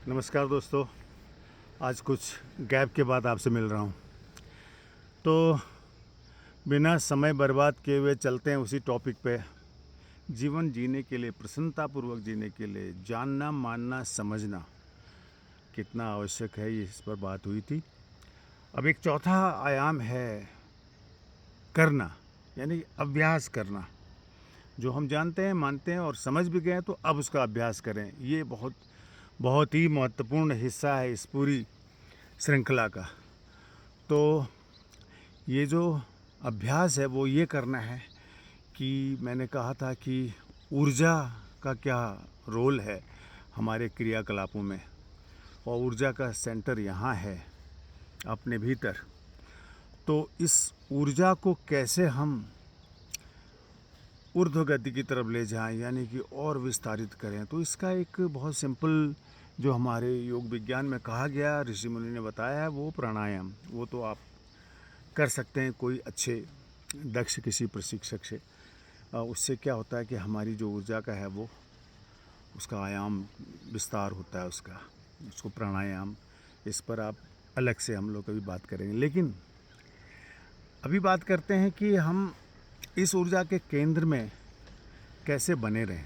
नमस्कार दोस्तों। आज कुछ गैप के बाद आपसे मिल रहा हूँ। तो बिना समय बर्बाद किए हुए चलते हैं उसी टॉपिक पे। जीवन जीने के लिए, प्रसन्नतापूर्वक जीने के लिए जानना, मानना, समझना कितना आवश्यक है, ये इस पर बात हुई थी। अब एक चौथा आयाम है करना, यानी अभ्यास करना। जो हम जानते हैं, मानते हैं और समझ भी गए हैं, तो अब उसका अभ्यास करें। ये बहुत बहुत ही महत्वपूर्ण हिस्सा है इस पूरी श्रृंखला का। तो ये जो अभ्यास है वो ये करना है कि मैंने कहा था कि ऊर्जा का क्या रोल है हमारे क्रियाकलापों में, और ऊर्जा का सेंटर यहाँ है अपने भीतर। तो इस ऊर्जा को कैसे हम ऊर्ध्व गति की तरफ ले जाएं, यानी कि और विस्तारित करें, तो इसका एक बहुत सिंपल जो हमारे योग विज्ञान में कहा गया, ऋषि मुनि ने बताया है, वो प्राणायाम। वो तो आप कर सकते हैं कोई अच्छे दक्ष किसी प्रशिक्षक से। उससे क्या होता है कि हमारी जो ऊर्जा का है वो उसका आयाम विस्तार होता है उसको प्राणायाम। इस पर आप अलग से हम लोग कभी बात करेंगे, लेकिन अभी बात करते हैं कि हम इस ऊर्जा के केंद्र में कैसे बने रहें।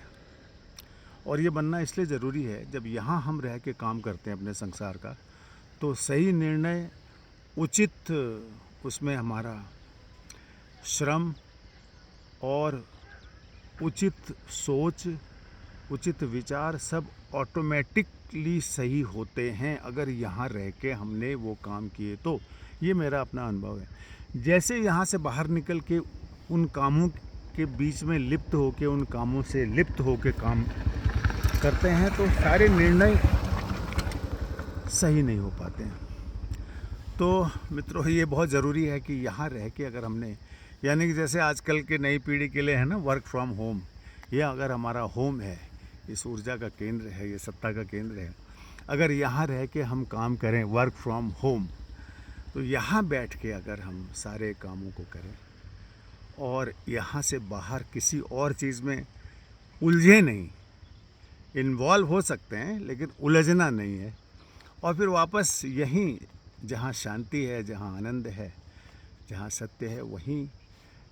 और ये बनना इसलिए ज़रूरी है, जब यहाँ हम रह के काम करते हैं अपने संसार का, तो सही निर्णय, उचित उसमें हमारा श्रम और उचित सोच, उचित विचार सब ऑटोमेटिकली सही होते हैं अगर यहाँ रह के हमने वो काम किए तो। ये मेरा अपना अनुभव है। जैसे यहाँ से बाहर निकल के उन कामों के बीच में लिप्त होके, उन कामों से लिप्त होके काम करते हैं, तो सारे निर्णय सही नहीं हो पाते हैं। तो मित्रों, ये बहुत ज़रूरी है कि यहाँ रह के अगर हमने, यानी कि जैसे आजकल के नई पीढ़ी के लिए है ना, वर्क फ्रॉम होम, यह अगर हमारा होम है, इस ऊर्जा का केंद्र है, ये सत्ता का केंद्र है, अगर यहाँ रह के हम काम करें वर्क फ्रॉम होम, तो यहाँ बैठ के अगर हम सारे कामों को करें और यहाँ से बाहर किसी और चीज़ में उलझे नहीं, इन्वॉल्व हो सकते हैं लेकिन उलझना नहीं है, और फिर वापस यहीं जहाँ शांति है, जहाँ आनंद है, जहाँ सत्य है, वहीं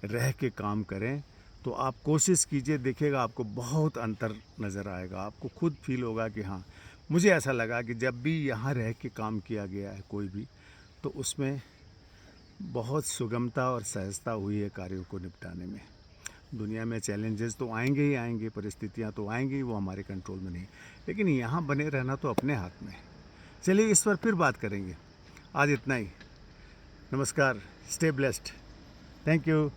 रह के काम करें, तो आप कोशिश कीजिए, देखिएगा आपको बहुत अंतर नज़र आएगा। आपको खुद फील होगा कि हाँ, मुझे ऐसा लगा कि जब भी यहाँ रह के काम किया गया है कोई भी, तो उसमें बहुत सुगमता और सहजता हुई है कार्यों को निपटाने में। दुनिया में चैलेंजेस तो आएंगे ही आएंगे, परिस्थितियाँ तो आएंगी, वो हमारे कंट्रोल में नहीं, लेकिन यहाँ बने रहना तो अपने हाथ में है। चलिए, इस पर फिर बात करेंगे। आज इतना ही। नमस्कार, स्टे ब्लेस्ड, थैंक यू।